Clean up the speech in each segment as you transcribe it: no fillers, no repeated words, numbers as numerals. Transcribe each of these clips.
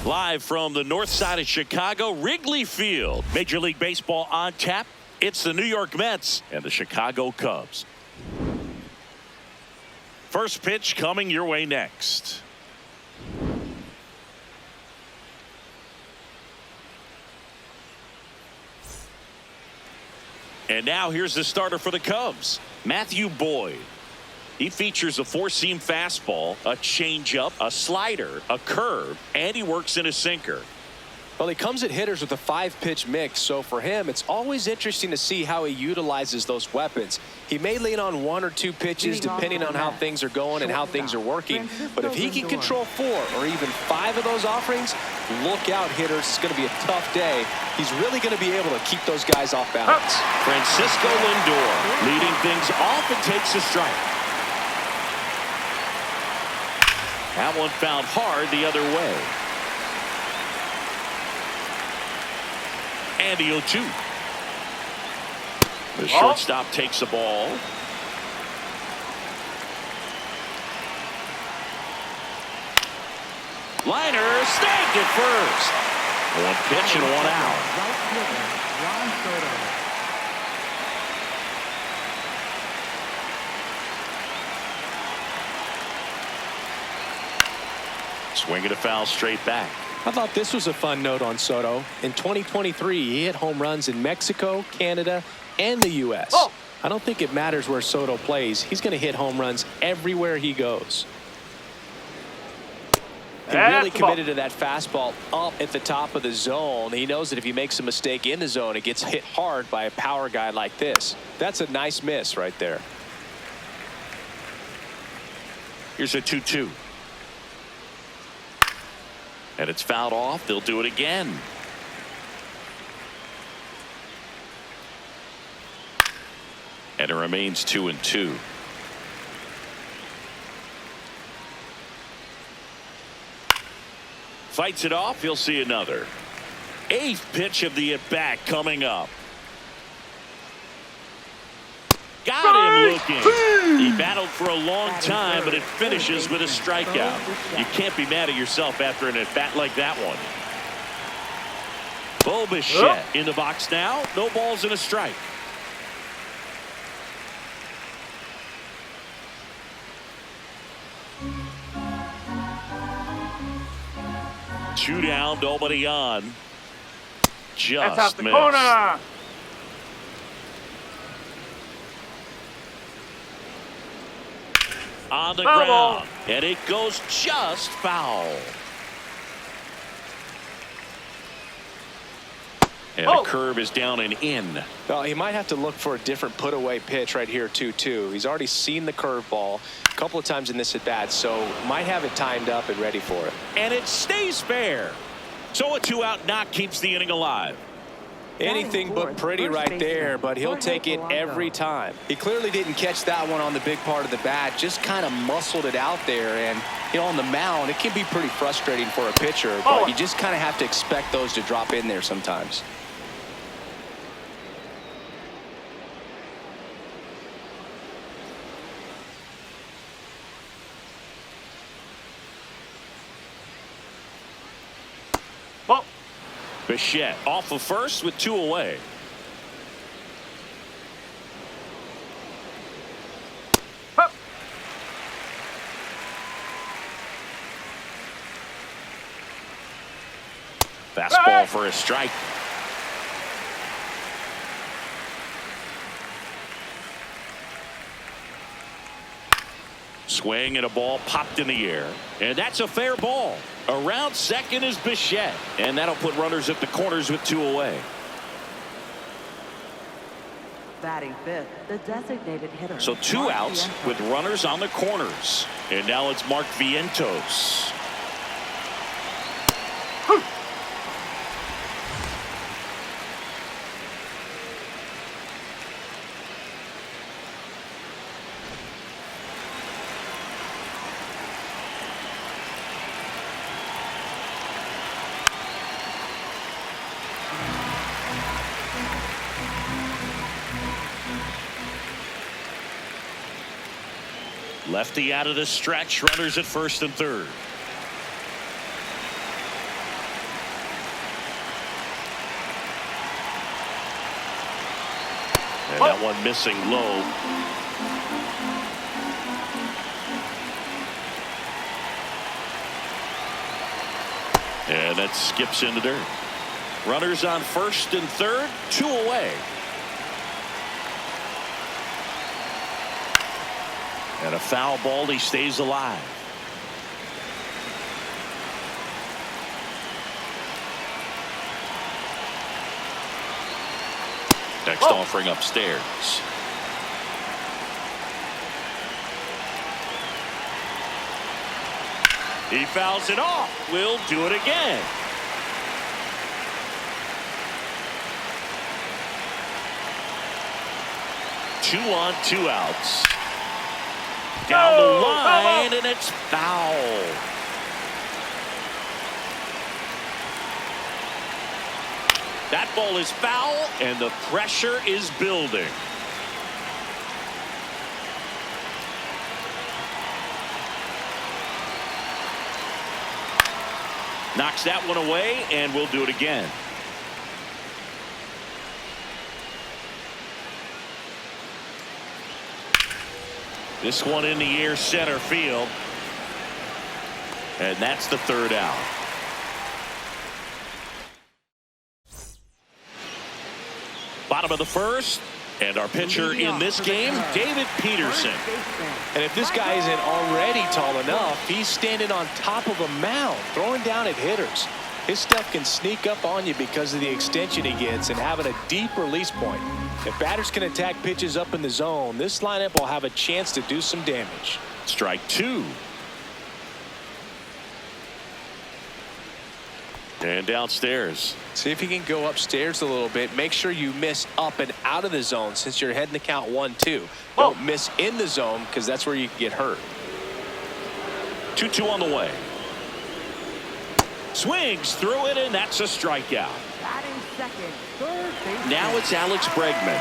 Live from the north side of Chicago, Wrigley Field. Major League Baseball on tap. It's the New York Mets and the Chicago Cubs. First pitch coming your way next. And now here's the starter for the Cubs, Matthew Boyd. He features a four-seam fastball, a changeup, a slider, a curve, and he works in a sinker. Well, he comes at hitters with a 5-pitch mix, so for him, it's always interesting to see how he utilizes those weapons. He may lean on 1 or 2 pitches depending on how things are going and how things are working, but if he can control 4 or even 5 of those offerings, look out, hitters. It's going to be a tough day. He's really going to be able to keep those guys off balance. Francisco Lindor leading things off and takes a strike. That one fouled hard the other way. And the 0-2. The shortstop takes the ball. Liner snagged at first. One pitch and one out. Swing and a foul straight back. I thought this was a fun note on Soto. In 2023, he hit home runs in Mexico, Canada, and the U.S. I don't think it matters where Soto plays. He's going to hit home runs everywhere he goes. He really committed to that fastball up at the top of the zone. He knows that if he makes a mistake in the zone, it gets hit hard by a power guy like this. That's a nice miss right there. Here's a 2-2. And it's fouled off. They'll do it again. And it remains 2-2. Fights it off. He'll see another. 8th pitch of the at-bat coming up. Got him looking. He battled for a long time, but it finishes with a strikeout. You can't be mad at yourself after an at-bat like that one. Bo Bichette in the box now. No balls and a strike. Two down, nobody on. Just missed. Corner. On the ground, and it goes just foul. And the curve is down and in. Well, he might have to look for a different put-away pitch right here, 2-2. He's already seen the curveball a couple of times in this at-bat, so might have it timed up and ready for it. And it stays fair. So a 2-out knock keeps the inning alive. Anything but pretty right there, but he'll take it every time. He clearly didn't catch that one on the big part of the bat, just kind of muscled it out there. And, you know, on the mound, it can be pretty frustrating for a pitcher, but you just kind of have to expect those to drop in there sometimes. Bichette off of first with 2 away. Fastball for a strike. Swing and a ball popped in the air. And that's a fair ball. Around second is Bichette. And that'll put runners at the corners with 2 away. Batting 5th, the designated hitter. So 2 outs with runners on the corners. And now it's Mark Vientos. Lefty out of the stretch, runners at first and third. that one missing low. And that skips into dirt. Runners on first and third, 2 away. And a foul ball, he stays alive. Next offering upstairs. He fouls it off. We'll do it again. Two on, 2 outs. Down the line, and it's foul. That ball is foul, and the pressure is building. Knocks that one away, and we'll do it again. This one in the air, center field. And that's the 3rd out. Bottom of the 1st. And our pitcher in this game, David Peterson. And if this guy isn't already tall enough, he's standing on top of a mound, throwing down at hitters. His stuff can sneak up on you because of the extension he gets and having a deep release point. If batters can attack pitches up in the zone, this lineup will have a chance to do some damage. Strike 2. And downstairs. See if you can go upstairs a little bit. Make sure you miss up and out of the zone since you're heading to count 1-2. Don't miss in the zone because that's where you can get hurt. 2-2 on the way. Swings through it, and that's a strikeout. Batting second, third base. Now it's Alex Bregman.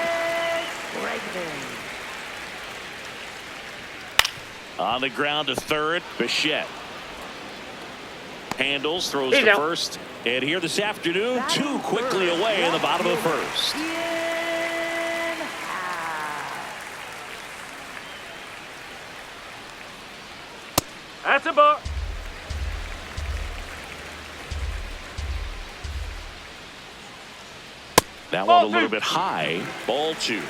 On the ground to third, Bichette. Handles, throws to first. And here this afternoon, 2 quickly away in the bottom of the 1st. That's a ball. That one a little bit high. Ball 2.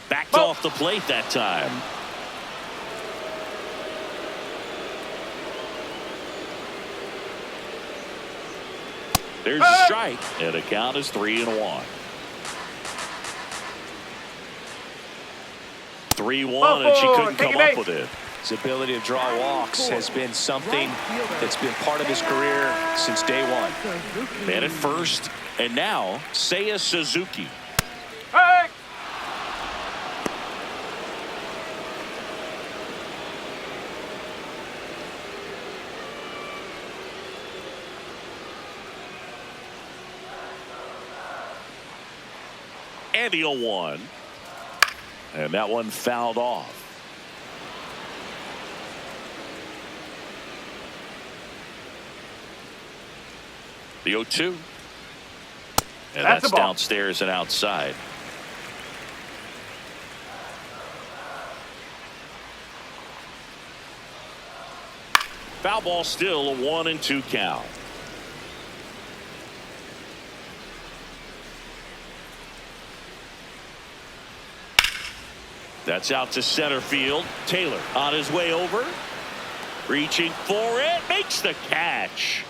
Backed off the plate that time. There's a strike, and the count is 3-1. 3-1, and she couldn't come up with it. His ability to draw walks has been something that's been part of his career since day one. Man at first, and now Seiya Suzuki. Hey! And the 0-1. And that one fouled off. The 0-2. And that's downstairs and outside. Foul ball, still a 1-2 count. That's out to center field. Taylor on his way over. Reaching for it. Makes the catch.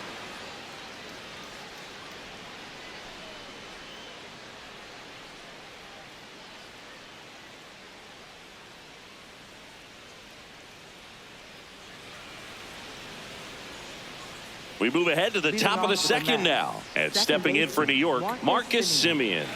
We move ahead to the top of the 2nd now. And stepping in for New York, Marcus Semien.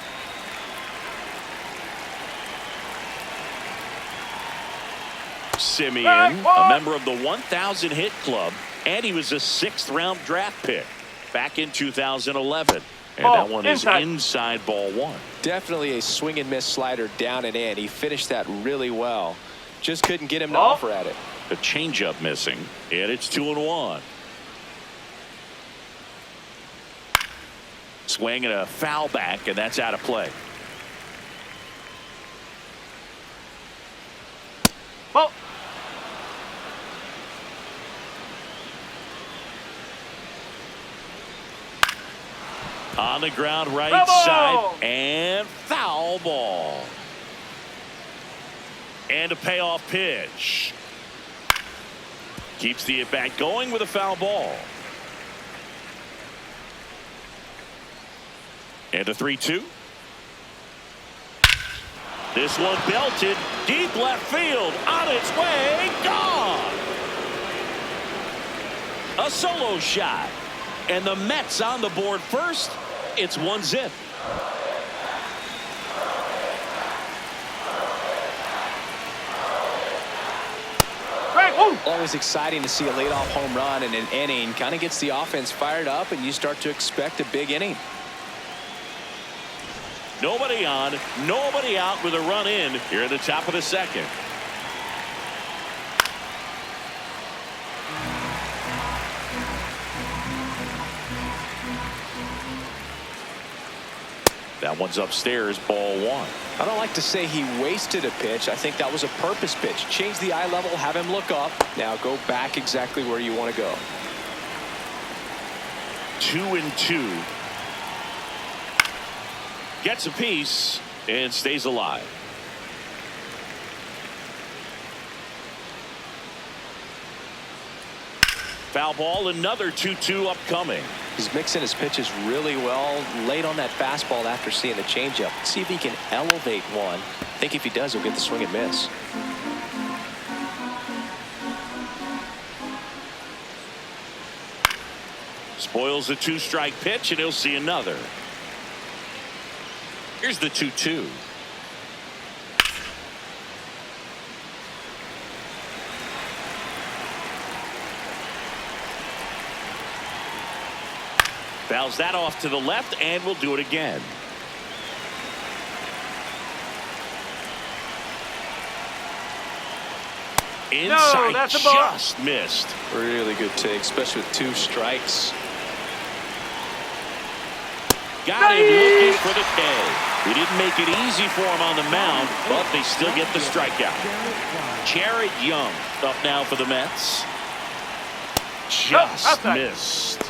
Semien, a member of the 1,000 hit club, and he was a 6th-round draft pick back in 2011. And that one is inside ball 1. Definitely a swing and miss slider down and in. He finished that really well. Just couldn't get him to offer at it. A changeup missing, and it's 2-1. Swing and a foul back, and that's out of play. Ball. On the ground, right Foul side, ball. and foul ball. And a payoff pitch. Keeps the at-bat going with a foul ball. And a 3-2. This one belted deep left field, on its way, gone. A solo shot, and the Mets on the board first. It's 1-0. Always exciting to see a leadoff home run in an inning. Kind of gets the offense fired up, and you start to expect a big inning. Nobody on, nobody out with a run in here at the top of the second. That one's upstairs, ball one. I don't like to say he wasted a pitch. I think that was a purpose pitch. Change the eye level, have him look up. Now go back exactly where you want to go. 2-2. Gets a piece and stays alive. Foul ball, another 2-2 upcoming. He's mixing his pitches really well. Late on that fastball after seeing the changeup. See if he can elevate one. I think if he does, he'll get the swing and miss. Spoils the 2-strike pitch, and he'll see another. Here's the 2-2. Fouls that off to the left, and we'll do it again. Inside, that's a ball. just missed. Really good take, especially with 2 strikes. Got him looking for the K. He didn't make it easy for him on the mound, but they still get the strikeout. Jared Young up now for the Mets. Just missed.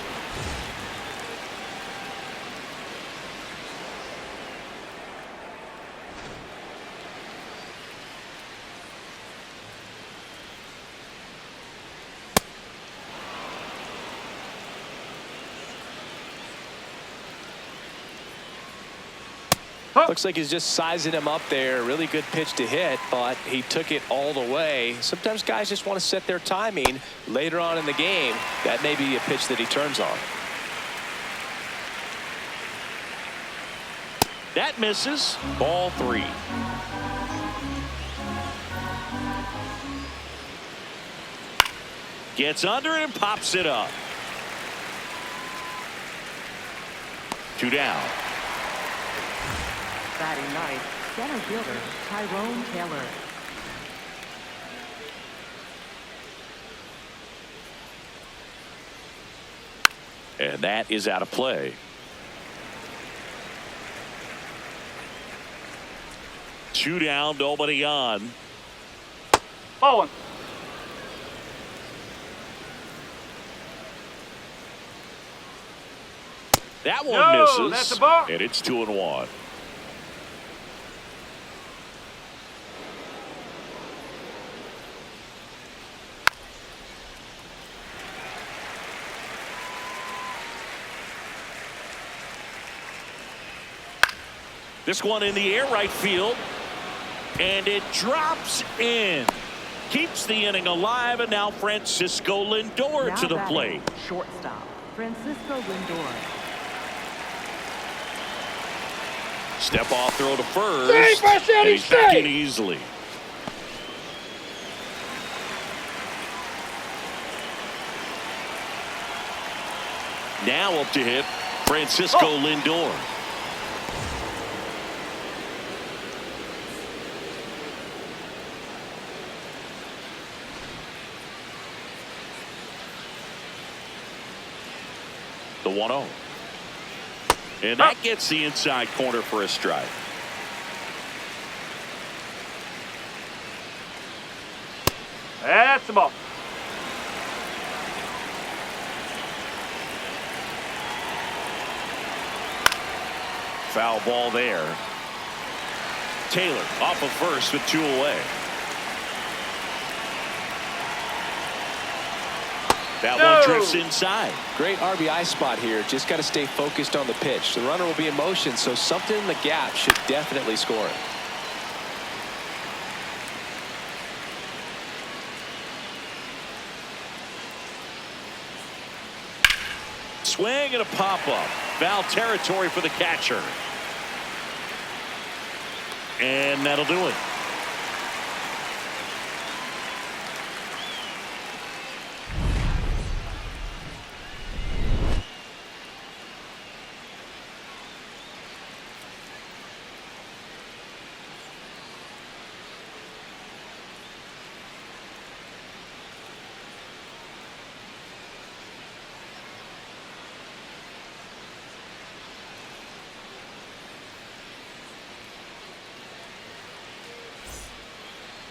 Looks like he's just sizing him up there. Really good pitch to hit, but he took it all the way. Sometimes guys just want to set their timing later on in the game. That may be a pitch that he turns on. That misses. Ball 3. Gets under it and pops it up. 2 down. Batting ninth, center fielder Tyrone Taylor. And that is out of play. 2 down, nobody on. Ball one. That one No, misses. that's a ball. And it's 2-1. This one in the air, right field, and it drops in. Keeps the inning alive, and now Francisco Lindor Now to the batting plate. shortstop Francisco Lindor. Step off throw to first, and he's back in easily. Now up to hit Francisco Lindor. The 1-0. And that gets the inside corner for a strike. That's the ball. Foul ball there. Taylor off of first with 2 away. That one drifts inside. Great RBI spot here. Just got to stay focused on the pitch. The runner will be in motion, so something in the gap should definitely score it. Swing and a pop-up. Foul territory for the catcher. And that'll do it.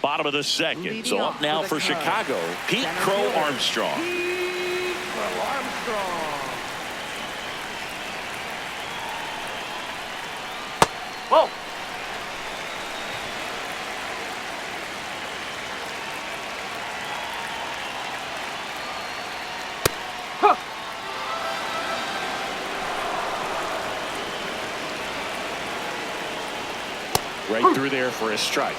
Bottom of the second. So up now for Chicago, Pete Crow Armstrong. Pete Crow Armstrong. Whoa. Huh. Right through there for a strike.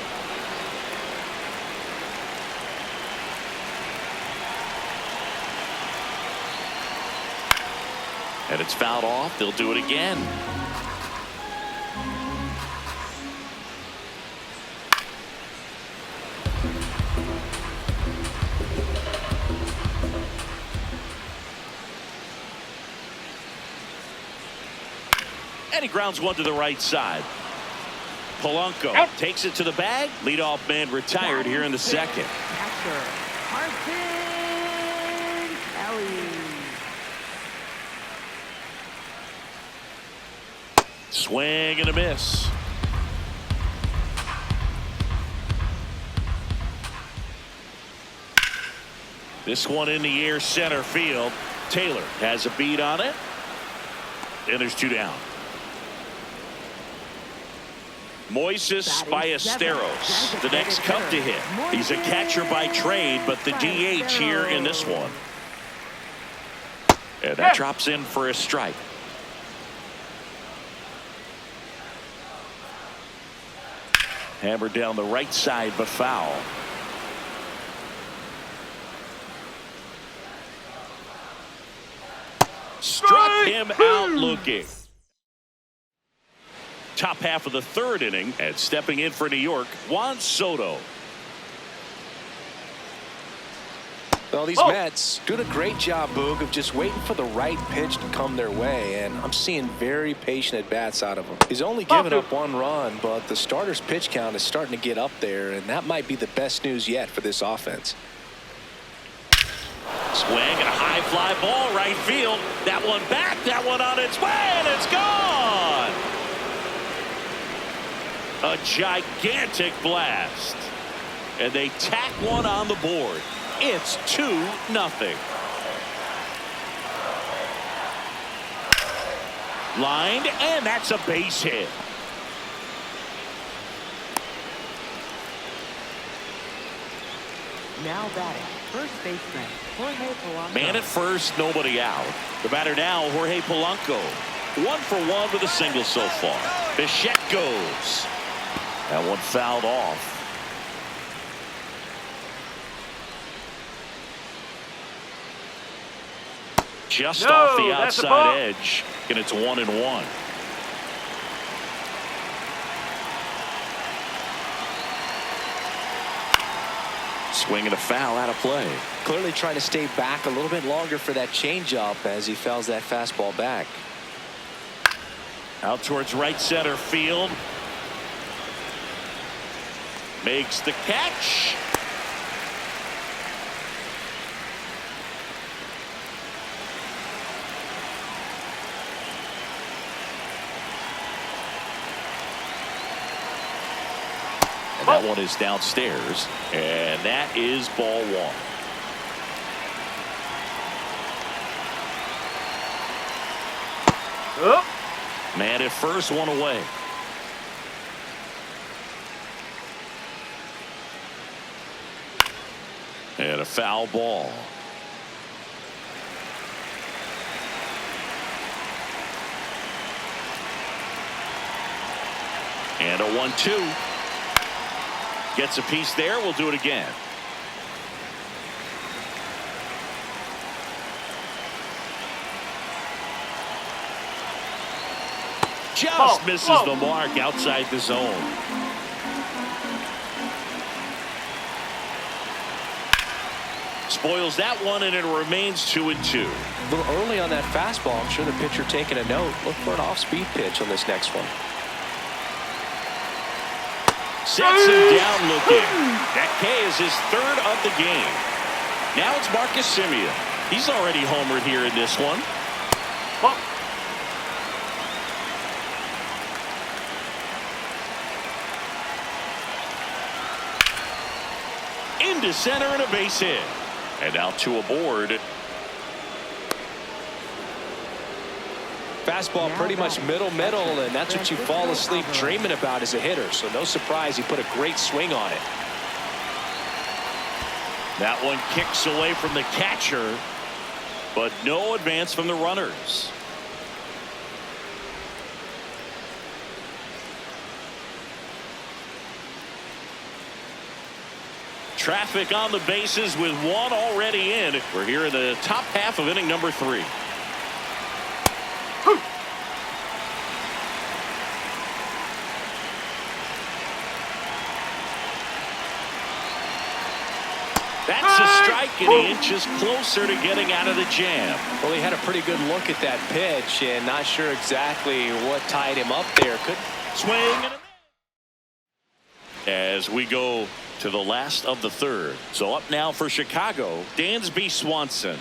And it's fouled off. They'll do it again. And he grounds one to the right side. Polanco takes it to the bag. Leadoff man retired here in the second. Catcher, Carson Kelly. Swing and a miss. This one in the air center field. Taylor has a beat on it. And there's 2 down. Moises Ballesteros, the next cup to hit. He's a catcher by trade, but the DH here in this one. And that drops in for a strike. Hammered down the right side, but foul. Struck him out looking. Top half of the 3rd inning, and stepping in for New York, Juan Soto. Well, these Mets doing a great job, Boog, of just waiting for the right pitch to come their way, and I'm seeing very patient at-bats out of him. He's only given up 1 run, but the starter's pitch count is starting to get up there, and that might be the best news yet for this offense. Swing and a high fly ball right field. That one back, that one on its way, and it's gone. A gigantic blast. And they tack one on the board. It's 2-0. Lined, and that's a base hit. Now batting, first baseman, Jorge Polanco. Man at first, nobody out. The batter now, Jorge Polanco. 1 for 1 with a single so far. Bichette goes. That one fouled off. Just off the outside edge, and it's 1-1. Swing and a foul out of play. Clearly trying to stay back a little bit longer for that changeup as he fouls that fastball back. Out towards right center field. Makes the catch. And that one is downstairs. And that is ball one. Man at first, one away. And a foul ball. And a 1-2. Gets a piece there. We'll do it again. Just misses the mark outside the zone. Spoils that one, and it remains 2-2. A little early on that fastball. I'm sure the pitcher taking a note. Look for an off-speed pitch on this next one. Sets him down looking. That K is his third of the game. Now it's Marcus Semien. He's already homered here in this one. Into center and a base hit. And now two aboard. Fastball pretty much middle, and that's what you fall asleep dreaming about as a hitter. So no surprise he put a great swing on it. That one kicks away from the catcher, but no advance from the runners. Traffic on the bases with one already in. We're here in the top half of inning number 3. That's a strike, and he inches closer to getting out of the jam. Well, he had a pretty good look at that pitch, and not sure exactly what tied him up there. Could swing and a miss. As we go to the last of the third. So up now for Chicago, Dansby Swanson.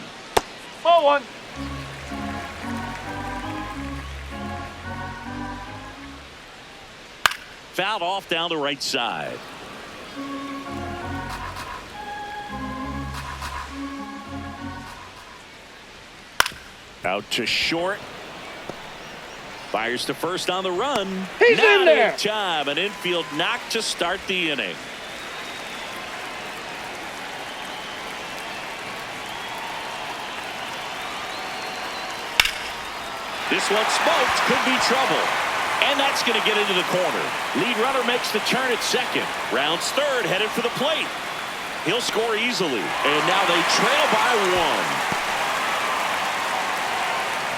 Ball one. Fouled off down the right side. Out to short. Fires to first on the run. He's Not in there. time. An infield knock to start the inning. This one smoked. Could be trouble. And that's going to get into the corner. Lead runner makes the turn at second. Rounds third, headed for the plate. He'll score easily. And now they trail by one.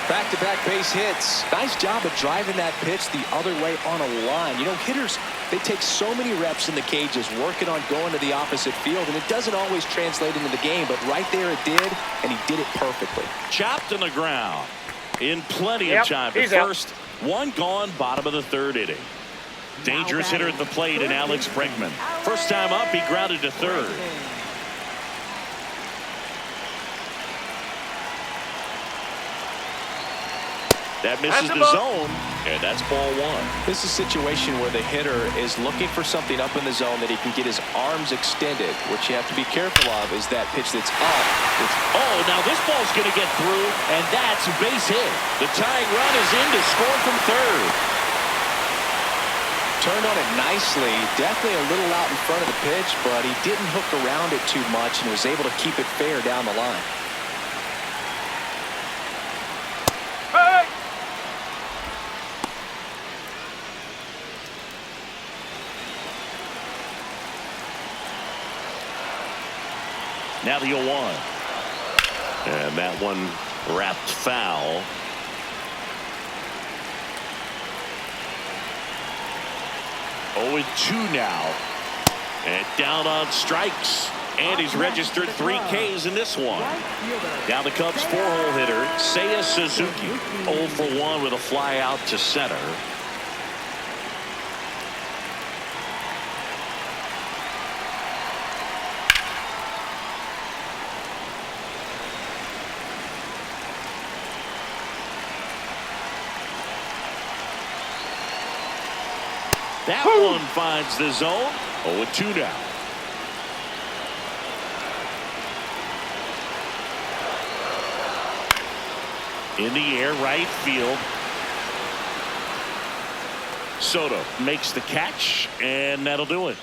back-to-back base hits. Nice job of driving that pitch the other way on a line. You know, hitters, they take so many reps in the cages working on going to the opposite field, and it doesn't always translate into the game, but right there it did, and he did it perfectly. Chopped in the ground in plenty of time. The first one gone, bottom of the third inning. Dangerous hitter at the plate in Alex Brinkman. First time up, he grounded to third. That misses the zone, and that's ball one. This is a situation where the hitter is looking for something up in the zone that he can get his arms extended. What you have to be careful of is that pitch that's up. Oh, now this ball's going to get through, and that's a base hit. The tying run is in to score from third. Turned on it nicely. Definitely a little out in front of the pitch, but he didn't hook around it too much and was able to keep it fair down the line. Now the 0-1. And that one wrapped foul. Oh, 2 now. And down on strikes. And he's registered 3 Ks in this one. Now the Cubs 4-hole hitter, Seiya Suzuki. 0 for 1 with a fly out to center. That one finds the zone. 0-2 now. In the air, right field. Soto makes the catch, and that'll do it.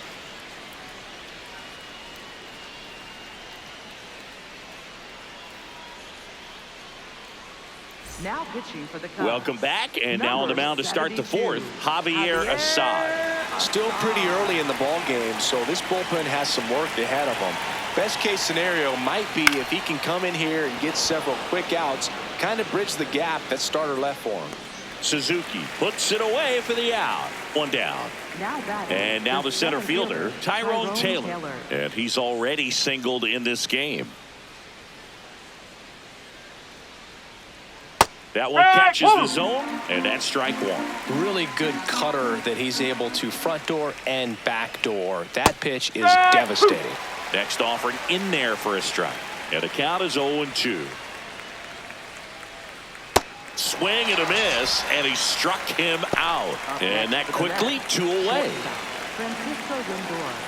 Now pitching for the Cubs. Welcome back, and now on the mound to start the fourth, Javier Assad. Still pretty early in the ball game, so this bullpen has some work ahead of them. Best case scenario might be if he can come in here and get several quick outs, kind of bridge the gap that starter left for him. Suzuki puts it away for the out. One down. And now the center fielder, Tyrone Taylor. And he's already singled in this game. That one catches the zone, and that's strike one. Really good cutter that he's able to front door and back door. That pitch is devastating. Next offering in there for a strike. And the count is 0-2. Swing and a miss, and he struck him out. And that quickly 2 away. Francisco Lindor.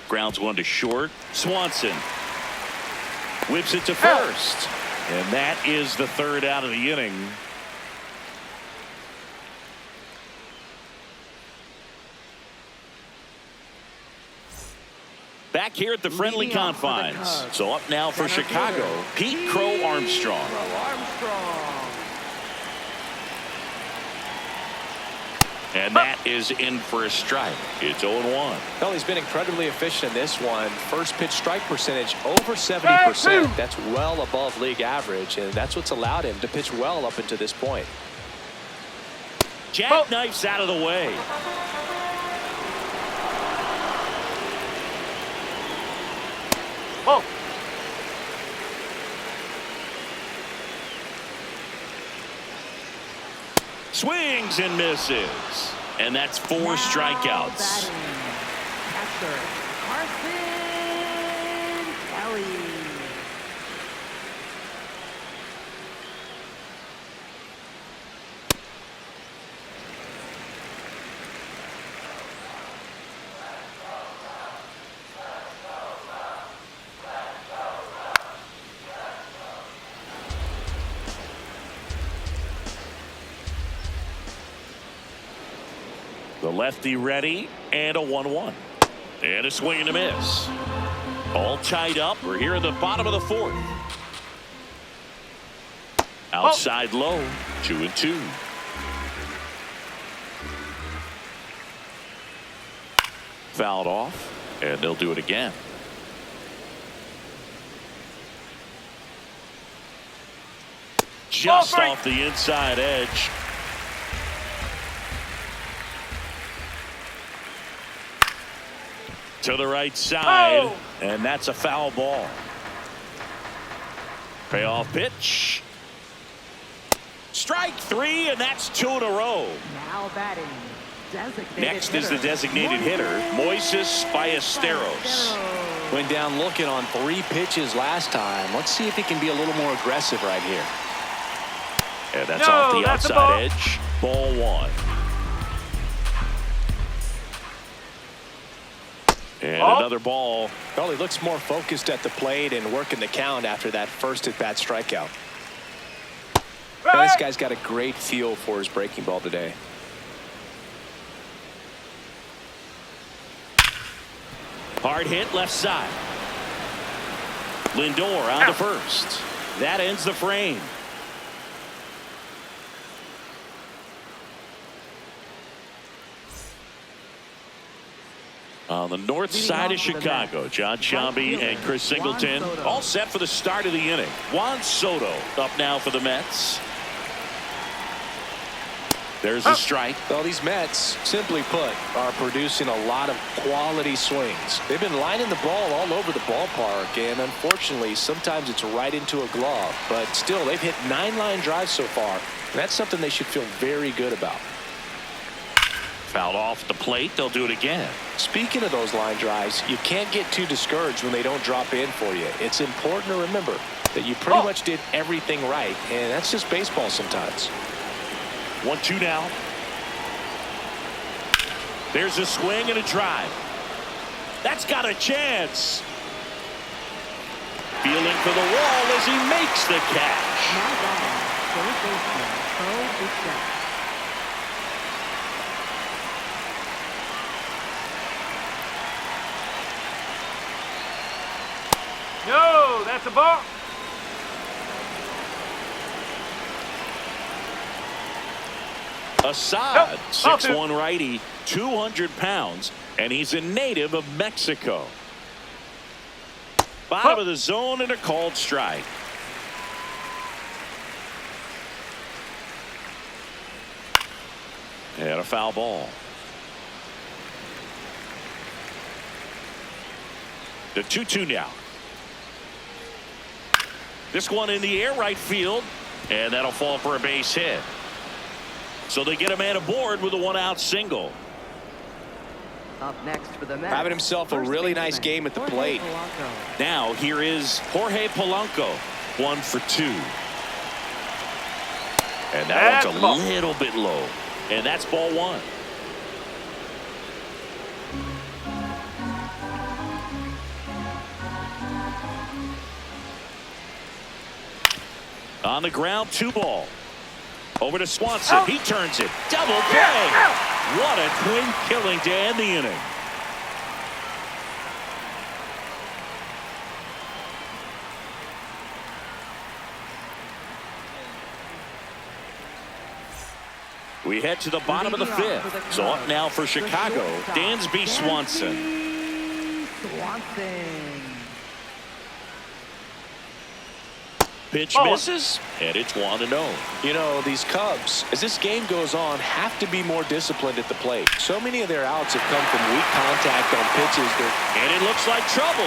Grounds one to short. Swanson whips it to first. And that is the third out of the inning. Back here at the friendly confines. So up now for Chicago, Pete Crow Armstrong. And that is in for a strike. It's 0-1. Well, he's been incredibly efficient in this one. First pitch strike percentage over 70%. That's well above league average, and that's what's allowed him to pitch well up until this point. Jackknifes out of the way. Whoa. Swings and misses. And that's 4 strikeouts. Catcher, Carson Kelly. The lefty ready, and a 1-1. And a swing and a miss. All tied up. We're here in the bottom of the fourth. Outside low, 2-2. Fouled off, and they'll do it again. Just off the inside edge. To the right side, and that's a foul ball. Payoff pitch. Strike 3, and that's 2 in a row. Now batting. Next is the designated hitter, Moises Ballesteros. Went down looking on 3 pitches last time. Let's see if he can be a little more aggressive right here. And that's off the outside edge. Ball 1. And another ball. Well, he looks more focused at the plate and working the count after that first at-bat strikeout. Now, this guy's got a great feel for his breaking ball today. Hard hit left side. Lindor on to first. That ends the frame. On the north side of Chicago, John Sciambi and Chris Singleton all set for the start of the inning. Juan Soto up now for the Mets. There's a strike. Well, these Mets, simply put, are producing a lot of quality swings. They've been lining the ball all over the ballpark, and unfortunately, sometimes it's right into a glove. But still, they've hit 9 line drives so far, and that's something they should feel very good about. Fouled off the plate. They'll do it again. Speaking of those line drives, you can't get too discouraged when they don't drop in for you. It's important to remember that you pretty much did everything right, and that's just baseball sometimes. 1-2 now. There's a swing and a drive. That's got a chance. Feeling for the wall as he makes the catch. Now batting, third baseman, Bo Bichette. No, that's a ball. Assad, Nope. 6'1" righty, 200 pounds, and he's a native of Mexico. Bottom of the zone and a called strike. And a foul ball. The 2-2 now. This one in the air right field, and that'll fall for a base hit. So they get a man aboard with a 1-out single. Up next for the Mets, Having himself a first really nice baseman, game at the Jorge plate. Polanco. Now here is Jorge Polanco, 1 for 2. And that That's one's a ball. little bit low. And that's ball 1. On the ground, 2 ball. Over to Swanson. Out. He turns it. Double play. What a twin killing to end the inning. We head to the bottom of the 5th. So up now for Chicago, Dansby Swanson. Pitch misses, and it's 1-0. You know, these Cubs, as this game goes on, have to be more disciplined at the plate. So many of their outs have come from weak contact on pitches that... And it looks like trouble.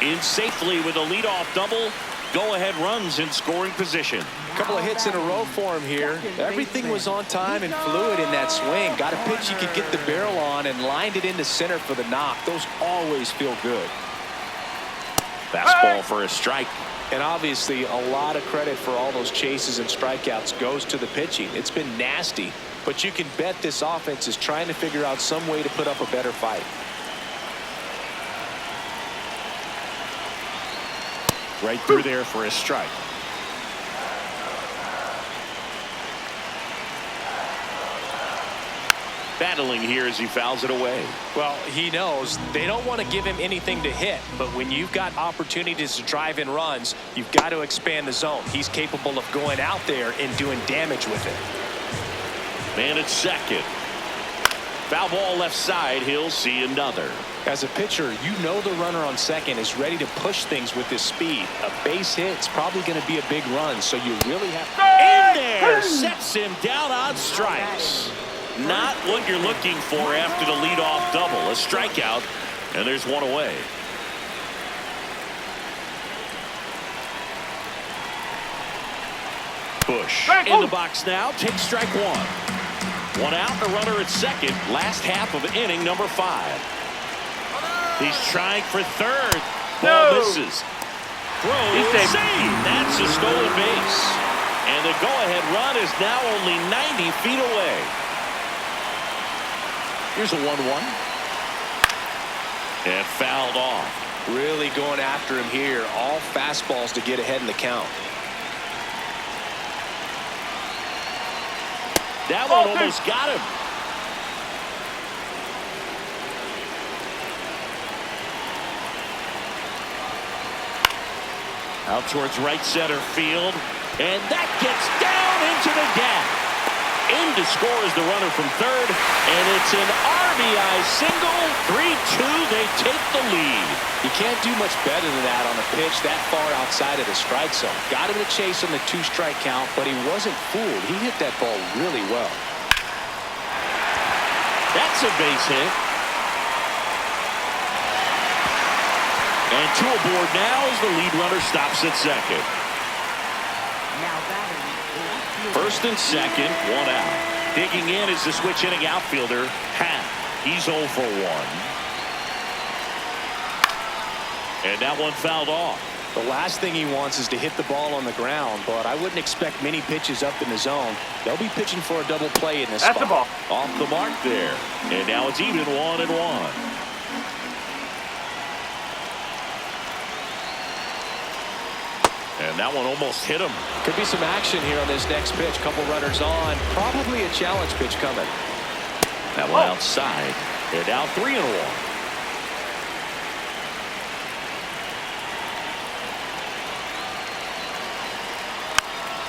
In safely with a leadoff double. Go-ahead runs in scoring position. A couple of hits in a row for him here. Everything was on time and fluid in that swing. Got a pitch you could get the barrel on and lined it into center for the knock. Those always feel good. Fastball for a strike. And obviously a lot of credit for all those chases and strikeouts goes to the pitching. It's been nasty, but you can bet this offense is trying to figure out some way to put up a better fight. Right through there for a strike. Battling here as he fouls it away. Well, he knows they don't want to give him anything to hit, but when you've got opportunities to drive in runs, you've got to expand the zone. He's capable of going out there and doing damage with it. Man at second. Foul ball left side. He'll see another. As a pitcher, you know the runner on second is ready to push things with his speed. A base hit's probably going to be a big run, so you really have in there. Sets him down on strikes. Not what you're looking for after the leadoff double. A strikeout, and there's one away. Bush in the box now. Takes strike 1. 1 out, a runner at second. Last half of inning number 5. He's trying for third. Ball misses. Throws, save. That's a stolen base. And the go-ahead run is now only 90 feet away. Here's a 1-1. And fouled off. really going after him here. All fastballs to get ahead in the count. That one almost got him. Out towards right center field. And that gets down into the gap. In to score is the runner from third. And it's an RBI single. 3-2. They take the lead. You can't do much better than that on a pitch that far outside of the strike zone. Got him to chase on the 2-strike count, but he wasn't fooled. He hit that ball really well. That's a base hit. And two aboard now as the lead runner stops at second. Now batting left First and second, one out. Digging in is the switch hitting outfielder, Happ. He's 0 for 1. And that one fouled off. The last thing he wants is to hit the ball on the ground, but I wouldn't expect many pitches up in the zone. They'll be pitching for a double play in this spot. That's the ball. Off the mark there. And now it's even 1-1. And that one almost hit him. Could be some action here on this next pitch. Couple runners on. Probably a challenge pitch coming. That one outside. They're now 3-1.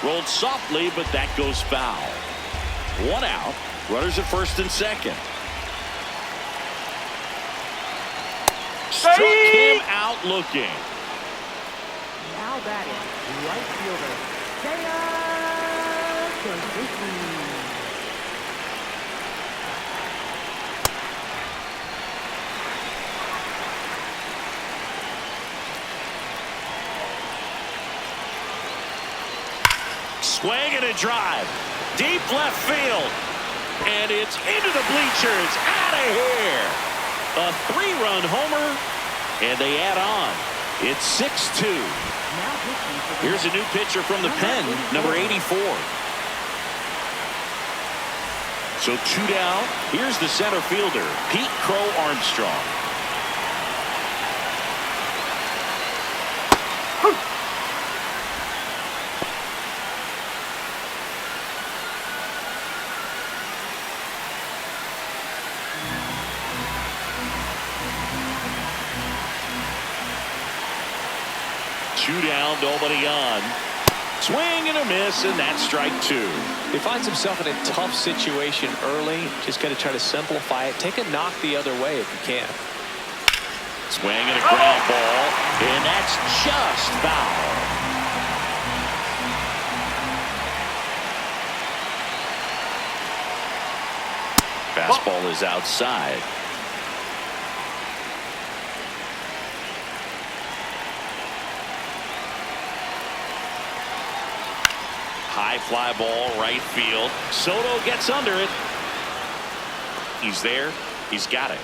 Rolled softly, but that goes foul. 1 out. Runners at first and second. Struck him out looking. Now batting, right fielder, Seiya Suzuki. Swing and a drive. Deep left field. And it's into the bleachers. Out of here. A 3-run homer. And they add on. It's 6-2. Here's a new pitcher from the pen, number 84. So 2 down. Here's the center fielder, Pete Crow Armstrong. Two down, nobody on. Swing and a miss, and that's strike 2. He finds himself in a tough situation early. Just got to try to simplify it. Take a knock the other way if you can. Swing and a ground ball, and that's just foul. Fastball is outside. High fly ball, right field. Soto gets under it. He's there. He's got it.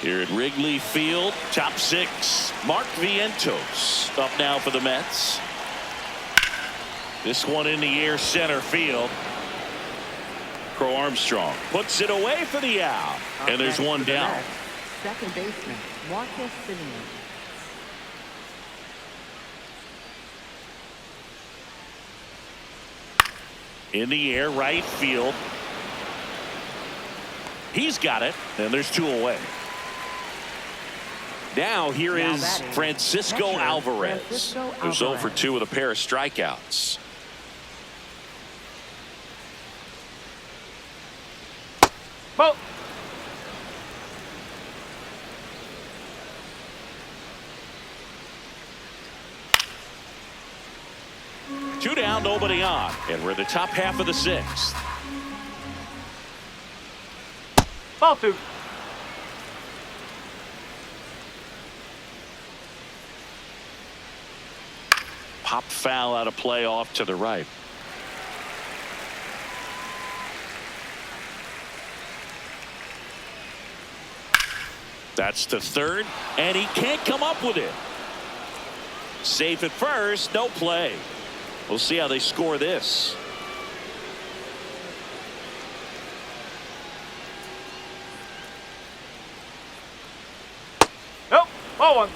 Here at Wrigley Field, top 6, Mark Vientos up now for the Mets. This one in the air, center field. Crow Armstrong puts it away for the out. And there's one down. Second baseman, Marcus Simeon. In the air, right field. He's got it, and there's 2 away. Now here is Francisco Alvarez. Who's 0 for 2 with a pair of strikeouts. Ball. Two down, nobody on. And we're in the top half of the 6th. Ball 2. Pop foul out of play off to the right. That's to third, and he can't come up with it. Safe at first, no play. We'll see how they score this. Nope. Ball 1.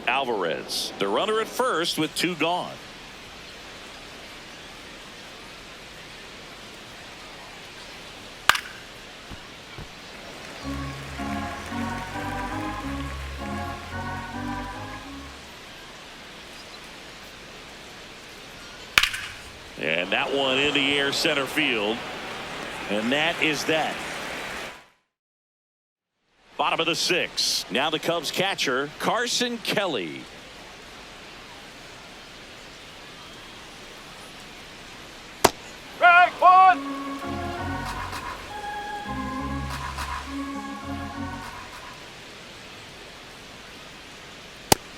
Alvarez, the runner at first with 2 gone. And that one in the air, center field. And that is that. Bottom of the 6th. Now the Cubs catcher, Carson Kelly. Strike 1.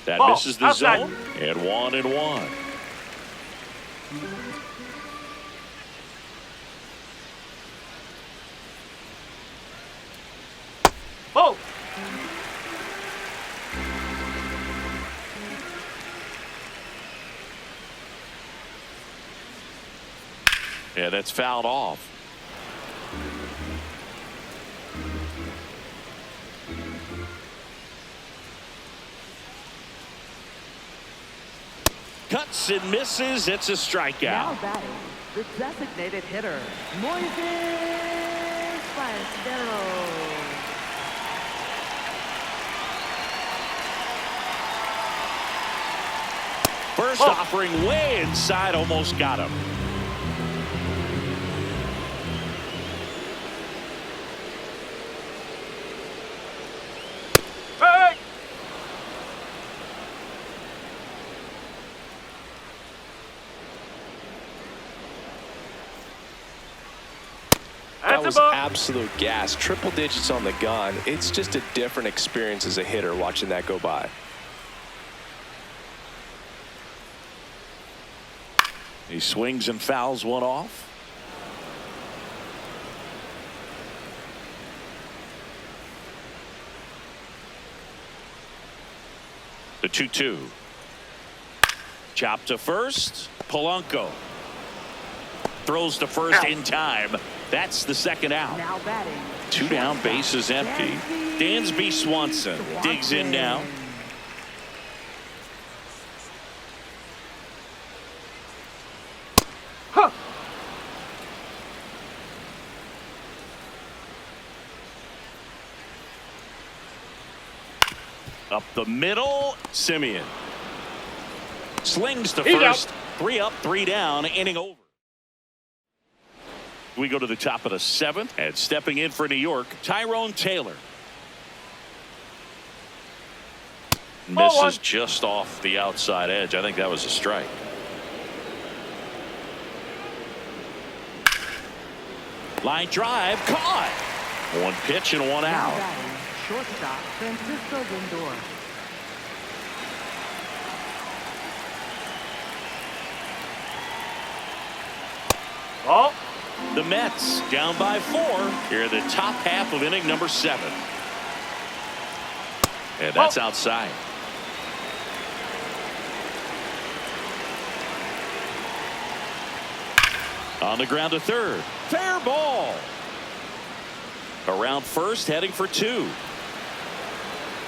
That Ball. misses the Outside. zone. And 1-1. Ball. Yeah, that's fouled off. Cuts and misses. It's a Now strikeout. batting, the designated hitter, Moises Ballesteros. First Oh. offering way inside, almost got him. Hey! That That's was a ball. absolute gas. Triple digits on the gun. It's just a different experience as a hitter watching that go by. He swings and fouls one off. The 2-2. Chop to first. Polanco throws to first in time. That's the second out. Now batting, 2 down, base is empty. Dansby Swanson digs in now. Huh. Up the middle, Simeon slings to He's first. out. 3 up, 3 down, inning over. We go to the top of the 7th, and stepping in for New York, Tyrone Taylor. Ball Misses one. just off the outside edge. I think that was a strike. Line drive, caught. 1 pitch and 1 now out. batting, shortstop, Francisco Lindor. Ball. The Mets down by 4 here in the top half of inning number 7. And that's outside. On the ground to third. Fair ball. Around first, heading for 2.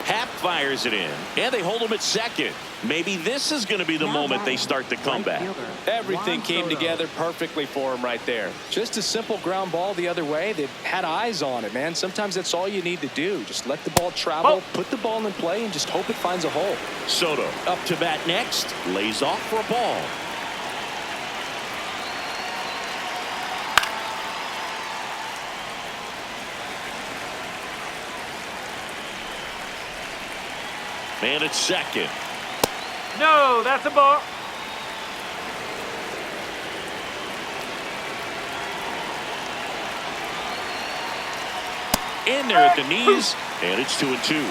Hap fires it in, and they hold him at second. Maybe this is going to be the Now moment they batting, start the comeback. right fielder, Everything Juan came Soto. together perfectly for him right there. Just a simple ground ball the other way. They had eyes on it, man. Sometimes that's all you need to do. Just let the ball travel, put the ball in play, and just hope it finds a hole. Soto up to bat next, lays off for a ball. Man at second. No, that's a ball. In there at the knees, and it's 2-2.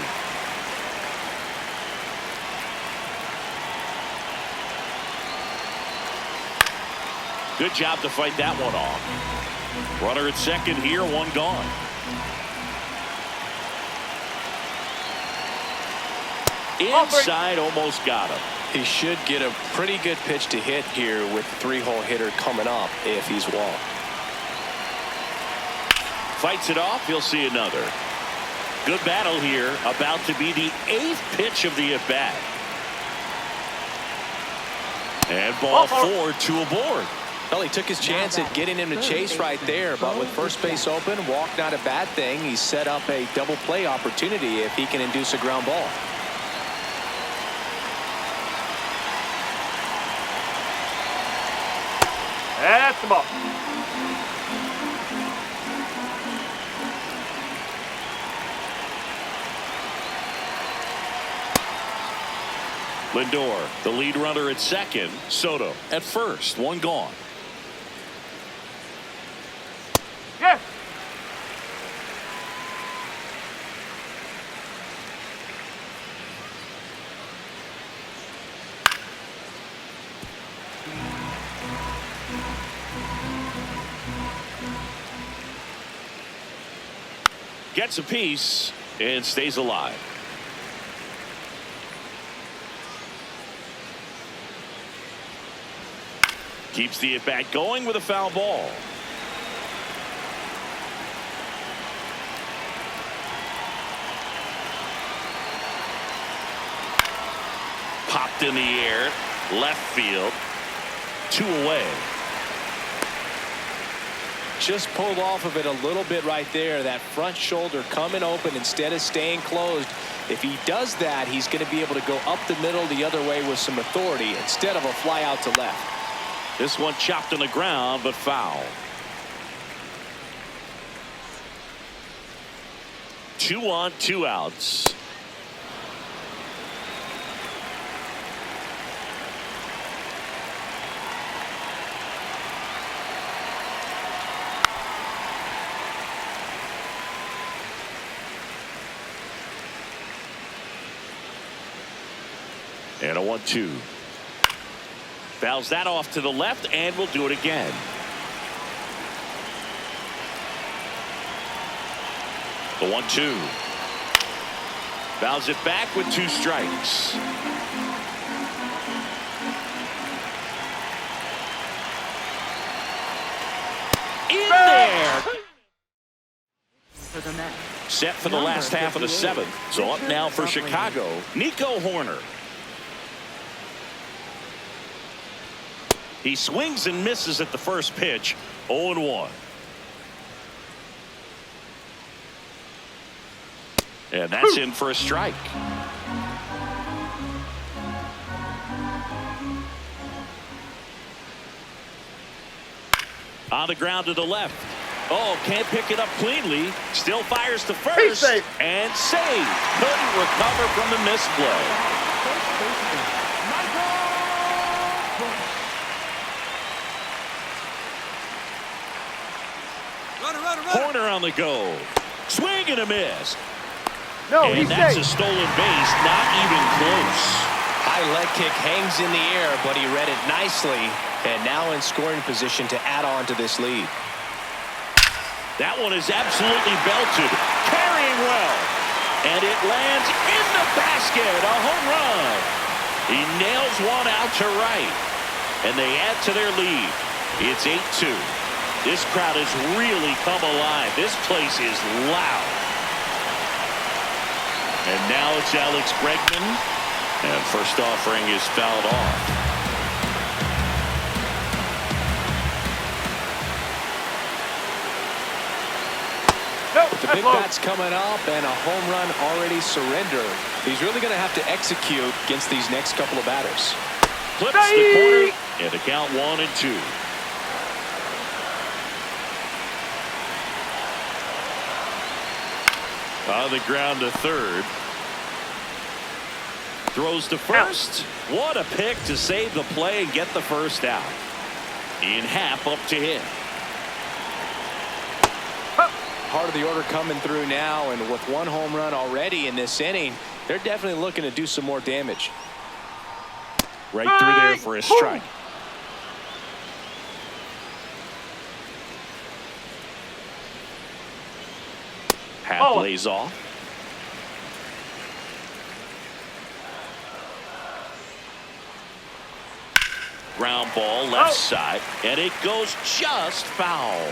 Good job to fight that one off. Runner at second here, 1 gone. Inside, almost got him. He should get a pretty good pitch to hit here with the 3-hole hitter coming up if he's walked. Fights it off, he'll see another. Good battle here, about to be the 8th pitch of the at-bat. And ball 4, 2 aboard. Well, he took his chance at getting him to chase right there, but with first base open, walk not a bad thing. He set up a double play opportunity if he can induce a ground ball. That's the ball. Lindor, the lead runner at second. Soto at first, 1 gone. Yes. gets a piece and stays alive. Keeps the at-bat going with a foul ball. Popped in the air, left field, 2 away. Just pulled off of it a little bit right there. That front shoulder coming open instead of staying closed. If he does that, he's going to be able to go up the middle the other way with some authority instead of a fly out to left. This one chopped on the ground, but foul. 2 on, 2 outs. And a 1-2. Fouls that off to the left, and we'll do it again. The 1-2. Fouls it back with 2 strikes. In there. For the Mets. Set for the last half of the 7th. So up now for Chicago, Nico Horner. He swings and misses at the first pitch. 0-1. And that's in for a strike. On the ground to the left. Oh, can't pick it up cleanly. Still fires to first. And save. Couldn't recover from the misplay. Horner on the go. Swing and a miss. And that's a stolen base. Not even close. High leg kick hangs in the air, but he read it nicely. And now in scoring position to add on to this lead. That one is absolutely belted. Carrying well. And it lands in the basket. A home run. He nails one out to right. And they add to their lead. It's 8-2. This crowd has really come alive. This place is loud. And now it's Alex Bregman. And first offering is fouled off. The big bat's coming up and a home run already surrendered. He's really going to have to execute against these next couple of batters. Flips the corner and the count 1-2. On the ground to third. Throws to first. What a pick to save the play and get the first out. In half up to him. Part of the order coming through now, and with 1 home run already in this inning, they're definitely looking to do some more damage. Right through there for a strike. Half lays off. Ground ball left side, and it goes just foul.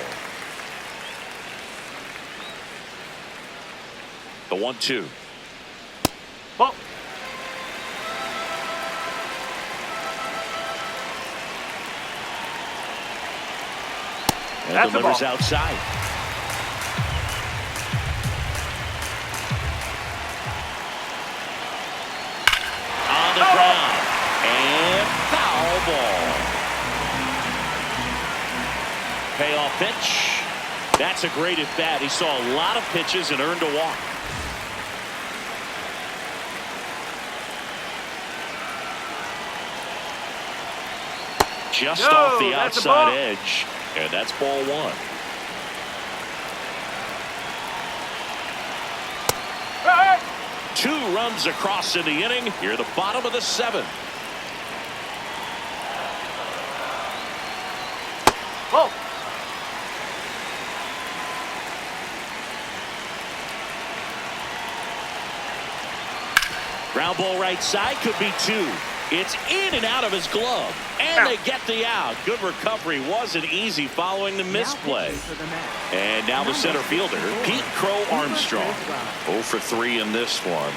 The 1-2. Ball. And delivers outside. On the ground. And foul ball. Payoff pitch. That's a great at bat. He saw a lot of pitches and earned a walk. Just off the outside edge. And that's ball 1. Hey! 2 runs across in the inning. Here, the bottom of the 7th. Ground ball right side, could be two. It's in and out of his glove. And they get the out. Good recovery. Wasn't easy following the misplay. And now the center fielder, Pete Crow Armstrong. 0 for 3 in this one.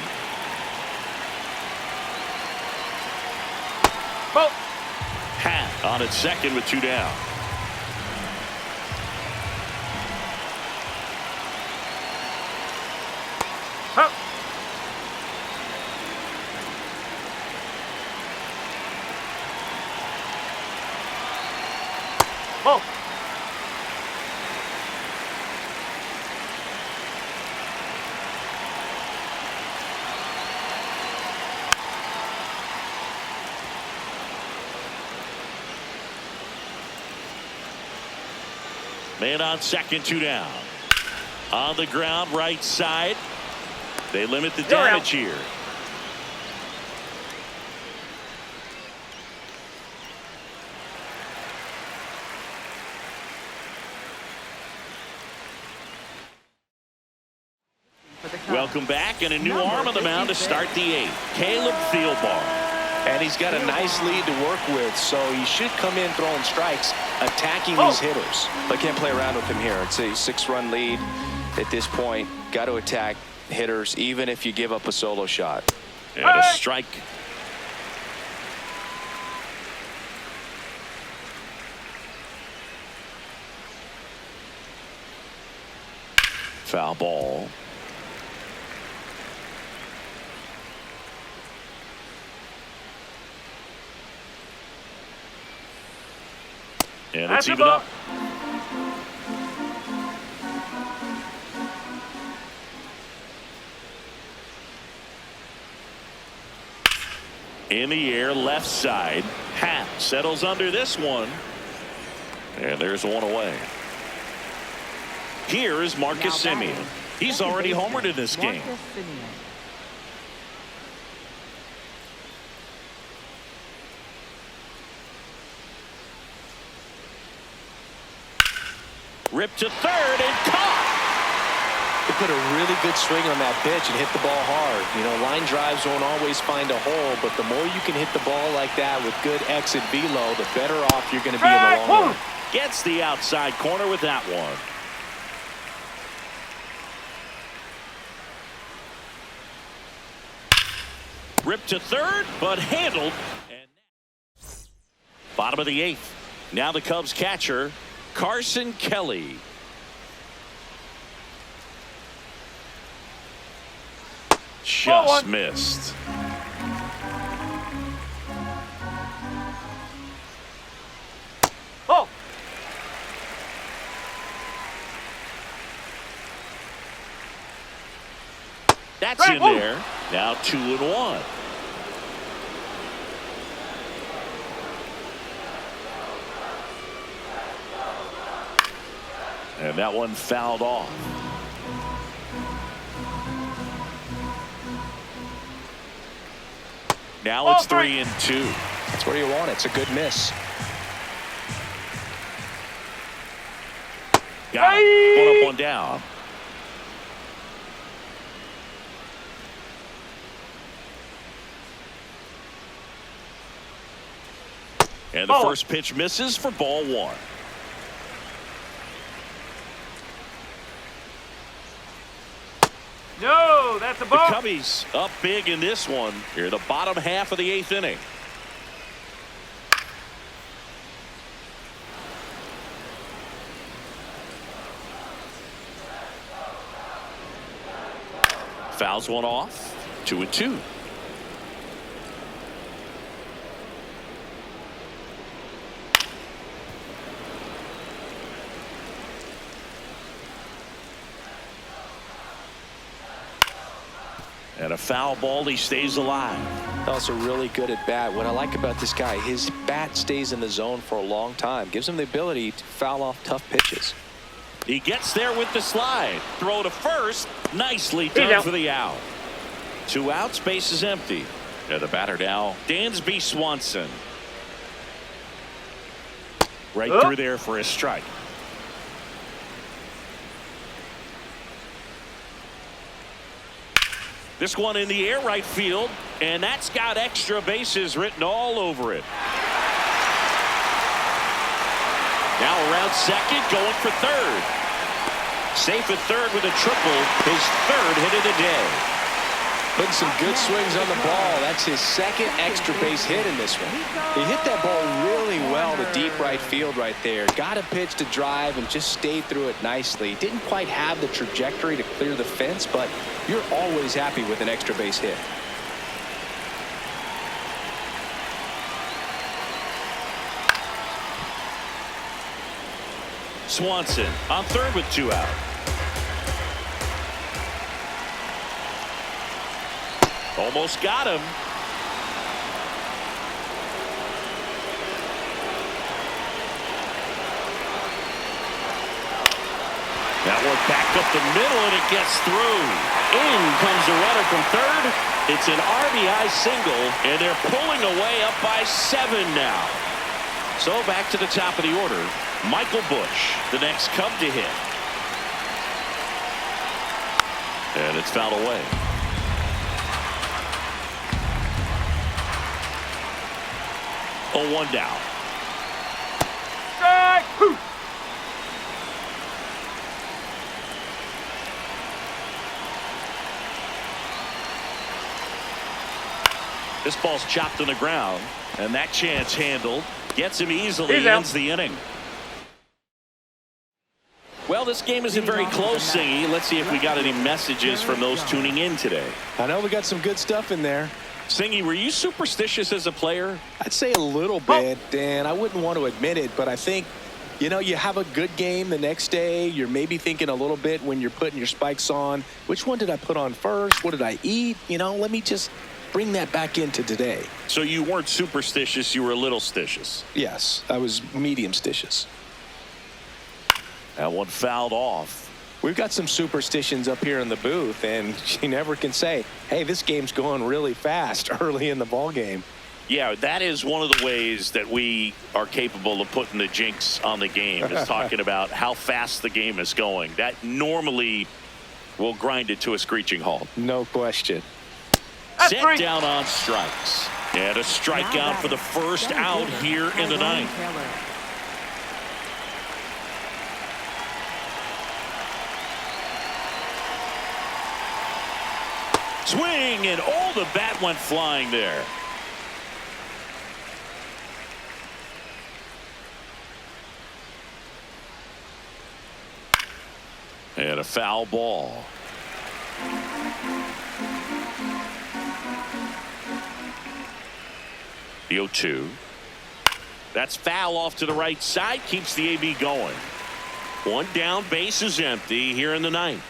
Ball. Hat on its second with 2 down. Huh. Ball. Man on second, 2 down. On the ground, right side. They limit the damage here. Welcome back, and a new arm on the mound to start the 8th. Caleb Thielbar. And he's got a nice lead to work with, so he should come in throwing strikes, attacking these hitters. But can't play around with him here. It's a 6-run lead at this point. Got to attack hitters, even if you give up a solo shot. And a strike. Foul ball. And it's even up. In the air, left side. Hat settles under this one. And there's one away. Here is Marcus Semien. He's already homered in this game. Ripped to third and caught. They put a really good swing on that pitch and hit the ball hard. You know, line drives won't always find a hole, but the more you can hit the ball like that with good exit velo, the better off you're going to be in the long run. Gets the outside corner with that one. Ripped to third, but handled. And bottom of the 8th. Now the Cubs catcher, Carson Kelly. Just missed. Oh. That's in there. Now 2-1. And that one fouled off. Now it's 3-2. That's where you want it. It's a good miss. Got it. 1 up, 1 down. And the first pitch misses for ball 1. No, that's a ball. The Cubbies up big in this one. Here, the bottom half of the 8th inning. Fouls one off. 2-2. And a foul ball, he stays alive. Also really good at bat. What I like about this guy, his bat stays in the zone for a long time. Gives him the ability to foul off tough pitches. He gets there with the slide. Throw to first. Nicely done for the out. 2 outs, base is empty. And the batter now, Dansby Swanson. Right through there for a strike. This one in the air right field, and that's got extra bases written all over it. Now around second, going for third. Safe at third with a triple, his third hit of the day. Putting some good swings on the ball. That's his second extra base hit in this one. He hit that ball really well to deep right field right there. Got a pitch to drive and just stayed through it nicely. Didn't quite have the trajectory to clear the fence, but you're always happy with an extra base hit. Swanson on third with 2 out. Almost got him. That one back up the middle, and it gets through. In comes the runner from third. It's an RBI single, and they're pulling away up by 7 now. So back to the top of the order. Michael Busch, the next Cub to hit. And it's fouled away. Oh, 1 down. Strike! This ball's chopped on the ground, and that chance handled. Gets him easily, He's out. ends the inning. Well, this game isn't very close, Singy. Let's see if we got any messages from those tuning in today. I know we got some good stuff in there. Singy, were you superstitious as a player? I'd say a little bit, and I wouldn't want to admit it, but I think, you know, you have a good game the next day. You're maybe thinking a little bit when you're putting your spikes on. Which one did I put on first? What did I eat? You know, let me just bring that back into today. So you weren't superstitious, you were a little stitious. Yes, I was medium stitious. That one fouled off. We've got some superstitions up here in the booth, and you never can say, hey, this game's going really fast early in the ball game. Yeah, that is one of the ways that we are capable of putting the jinx on the game, is talking about how fast the game is going. That normally will grind it to a screeching halt. No question. Set down on strikes. And a strikeout for the first out here in the ninth. Swing, and oh, the bat went flying there. And a foul ball. The 0-2. That's foul off to the right side. Keeps the AB going. 1 down, base is empty here in the ninth.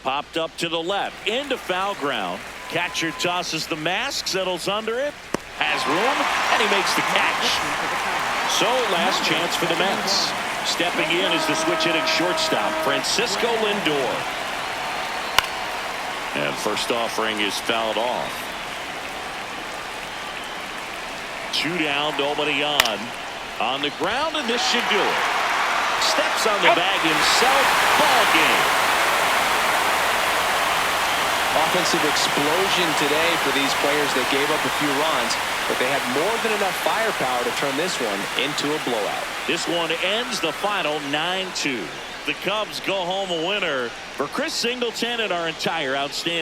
Popped up to the left, into foul ground. Catcher tosses the mask, settles under it, has room, and he makes the catch. So last chance for the Mets. Stepping in is the switch hitting shortstop, Francisco Lindor. And first offering is fouled off. 2 down, nobody on the ground, and this should do it. Steps on the bag himself, ball game. Offensive explosion today for these players that gave up a few runs, but they had more than enough firepower to turn this one into a blowout. This one ends the final 9-2. The Cubs go home a winner. For Chris Singleton and our entire outstanding